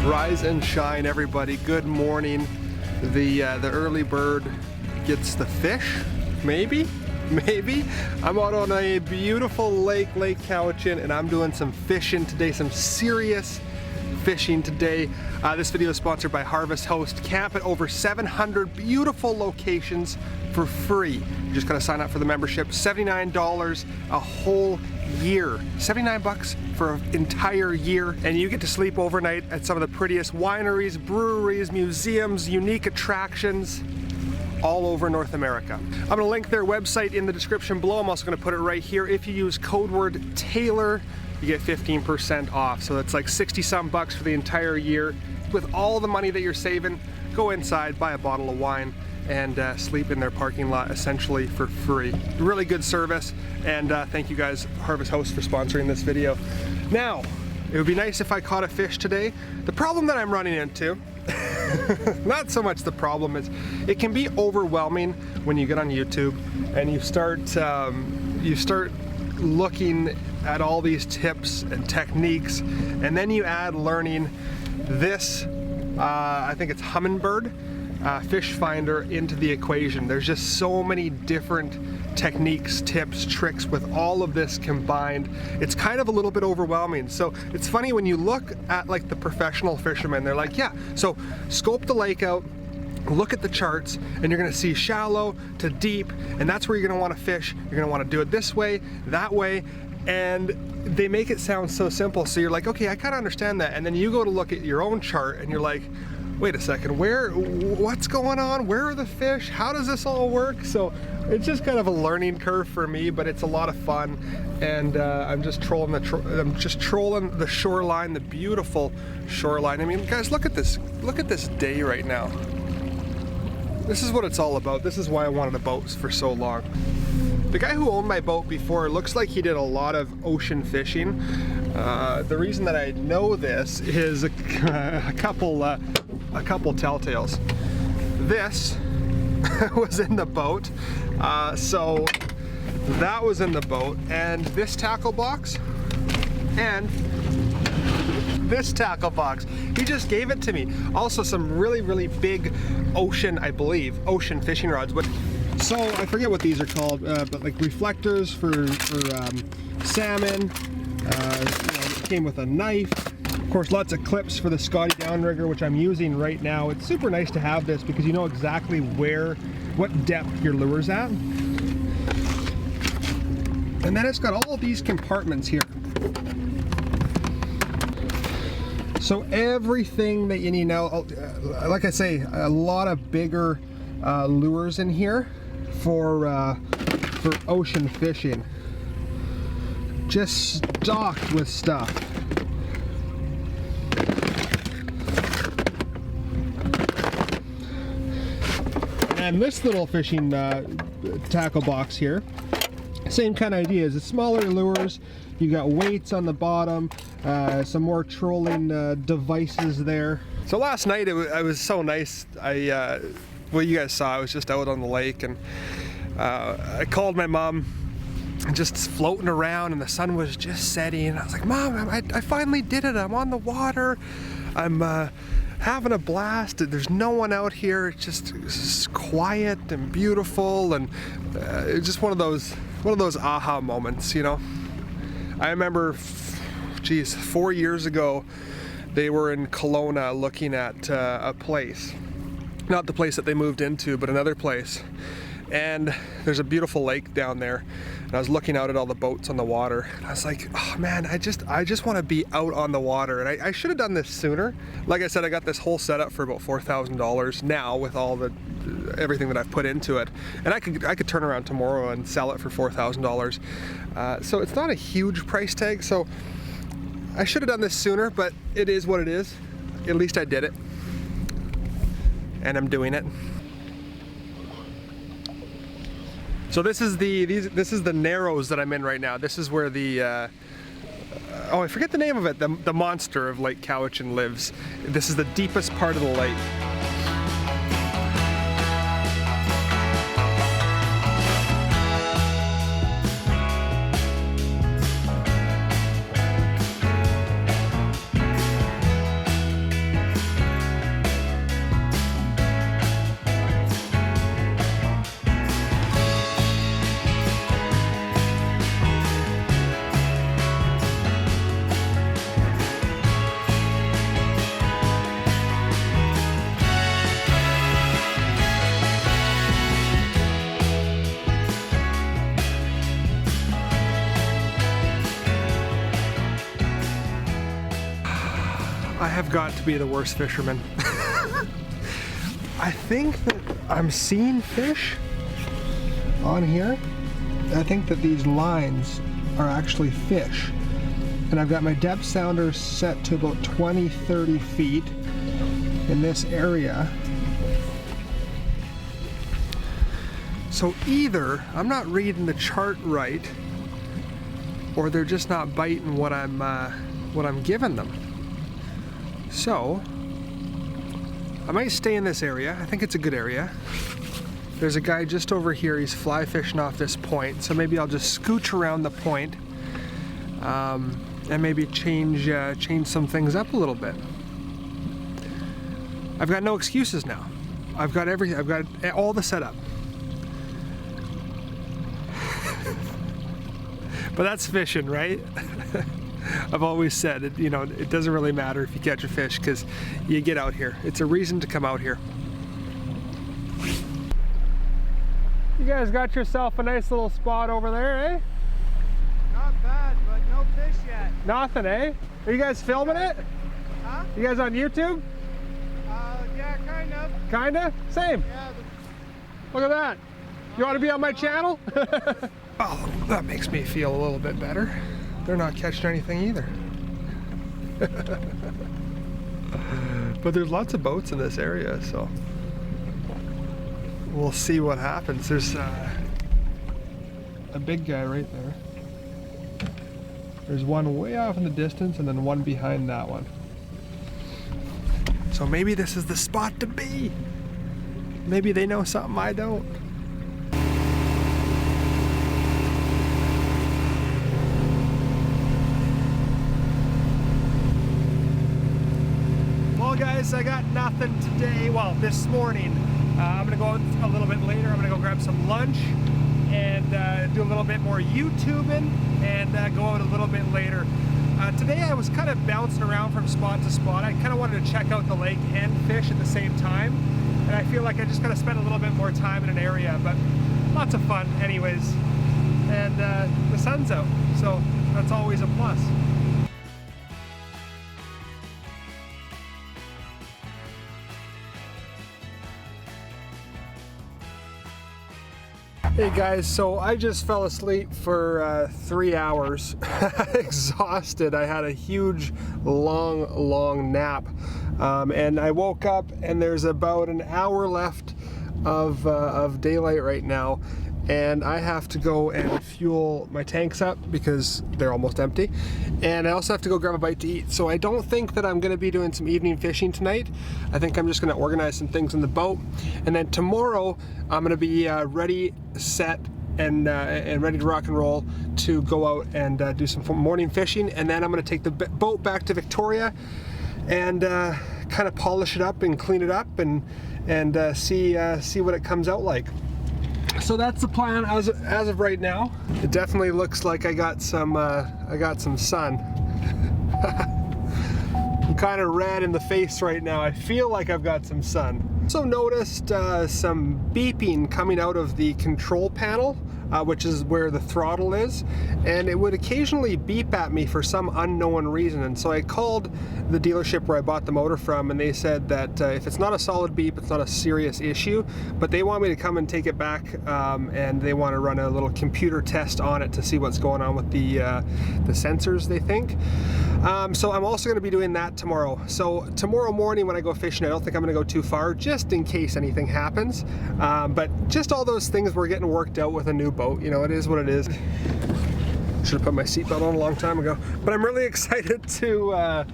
Rise and shine, everybody. Good morning. The early bird gets the fish, maybe. I'm out on a beautiful lake, Lake Cowichan, and I'm doing some fishing today, some serious fishing today. This video is sponsored by Harvest Host. Camp at over 700 beautiful locations for free. You just gotta sign up for the membership. $79 a whole year. 79 bucks for an entire year, and you get to sleep overnight at some of the prettiest wineries, breweries, museums, unique attractions all over North America. I'm gonna link their website in the description below. I'm also gonna put it right here. If you use code word Taylor, you get 15% off. So that's like 60 some bucks for the entire year. With all the money that you're saving, go inside, buy a bottle of wine, and sleep in their parking lot essentially for free. Really good service, and thank you guys, Harvest Host, for sponsoring this video. Now, it would be nice if I caught a fish today. The problem that I'm running into, not so much the problem, is it can be overwhelming when you get on YouTube and you start looking at all these tips and techniques, and then you add learning this, I think it's Humminbird fish finder into the equation. There's just so many different techniques, tips, tricks with all of this combined. It's kind of a little bit overwhelming. So it's funny when you look at like the professional fishermen, they're like, yeah, so scope the lake out, look at the charts, and you're gonna see shallow to deep, and that's where you're gonna wanna fish. You're gonna wanna do it this way, that way, and they make it sound so simple. So you're like, okay, I kinda understand that. And then you go to look at your own chart and you're like, wait a second, what's going on? Where are the fish? How does this all work? So it's just kind of a learning curve for me, but it's a lot of fun. And I'm just trolling the shoreline, the beautiful shoreline. I mean, guys, look at this day right now. This is what it's all about. This is why I wanted a boat for so long. The guy who owned my boat before, looks like he did a lot of ocean fishing. The reason that I know this is a couple telltales. This was in the boat, so that was in the boat, and this tackle box, and this tackle box. He just gave it to me. Also some really big ocean, I believe, ocean fishing rods. But so I forget what these are called, but like reflectors for salmon. It came with a knife. Of course, lots of clips for the Scotty downrigger, which I'm using right now. It's super nice to have this because you know exactly what depth your lure's at. And then it's got all these compartments here. So everything that you need now, like I say, a lot of bigger lures in here for ocean fishing. Just stocked with stuff. And this little fishing tackle box here, same kind of idea. It's smaller lures. You got weights on the bottom, some more trolling devices there. So last night it was so nice. Well, you guys saw I was just out on the lake, and I called my mom, just floating around, and the sun was just setting. And I was like, Mom, I finally did it. I'm on the water. I'm having a blast. There's no one out here. It's just quiet and beautiful, and it's just one of those aha moments, you know. I remember, 4 years ago, they were in Kelowna looking at a place. Not the place that they moved into, but another place. And there's a beautiful lake down there. And I was looking out at all the boats on the water. And I was like, oh man, I just want to be out on the water. And I should have done this sooner. Like I said, I got this whole setup for about $4,000 now with all everything that I've put into it. And I could turn around tomorrow and sell it for $4,000. So it's not a huge price tag. So I should have done this sooner, but it is what it is. At least I did it. And I'm doing it. So this is the Narrows that I'm in right now. This is where the oh, I forget the name of it. The monster of Lake Cowichan lives. This is the deepest part of the lake. I have got to be the worst fisherman. I think that I'm seeing fish on here. I think that these lines are actually fish. And I've got my depth sounder set to about 20-30 feet in this area. So either I'm not reading the chart right, or they're just not biting what I'm giving them. So I might stay in this area. I think it's a good area. There's a guy just over here. He's fly fishing off this point. So maybe I'll just scooch around the point, and maybe change some things up a little bit. I've got no excuses now. I've got everything. I've got all the setup. But that's fishing, right? I've always said, it doesn't really matter if you catch a fish, because you get out here. It's a reason to come out here. You guys got yourself a nice little spot over there, eh? Not bad, but no fish yet. Nothing, eh? Are you guys filming it? Huh? You guys on YouTube? Yeah, kind of. Kinda? Same. Yeah. Look at that. You want to be on my channel? Oh, that makes me feel a little bit better. They're not catching anything either. But there's lots of boats in this area, so we'll see what happens. There's a big guy right there. There's one way off in the distance and then one behind that one. So maybe this is the spot to be. Maybe they know something I don't. Well guys, I got nothing today. Well, this morning. I'm gonna go out a little bit later. I'm gonna go grab some lunch and do a little bit more YouTubing and go out a little bit later. Today I was kind of bouncing around from spot to spot. I kind of wanted to check out the lake and fish at the same time. And I feel like I just gotta spend a little bit more time in an area, but lots of fun anyways. And the sun's out, so that's always a plus. Hey guys, so I just fell asleep for 3 hours, exhausted. I had a huge, long nap, and I woke up and there's about an hour left of daylight right now, and I have to go and fuel my tanks up because they're almost empty, and I also have to go grab a bite to eat. So I don't think that I'm going to be doing some evening fishing tonight. I think I'm just going to organize some things in the boat, and then tomorrow I'm going to be ready, set, and ready to rock and roll to go out and do some morning fishing, and then I'm going to take the boat back to Victoria and kind of polish it up and clean it up and see what it comes out like. So that's the plan as of right now. It definitely looks like I got some sun. I'm kind of red in the face right now. I feel like I've got some sun. Also noticed some beeping coming out of the control panel, which is where the throttle is, and it would occasionally beep at me for some unknown reason. And so I called the dealership where I bought the motor from, and they said that if it's not a solid beep, it's not a serious issue, but they want me to come and take it back, and they want to run a little computer test on it to see what's going on with the sensors, they think. So I'm also going to be doing that tomorrow. So tomorrow morning when I go fishing, I don't think I'm going to go too far, just in case anything happens. But just all those things we're getting worked out with a new boat. You know, it is what it is. Should have put my seatbelt on a long time ago. But I'm really excited to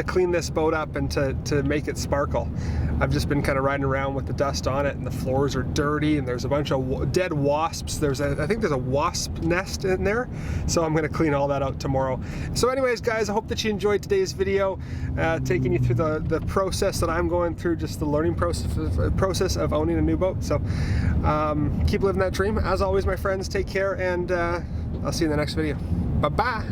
clean this boat up and to make it sparkle. I've just been kind of riding around with the dust on it, and the floors are dirty, and there's a bunch of dead wasps. I think there's a wasp nest in there, so I'm going to clean all that out tomorrow. So anyways guys, I hope that you enjoyed today's video, taking you through the process that I'm going through, just the learning process of owning a new boat. So keep living that dream. As always, my friends, take care, and I'll see you in the next video. Bye bye.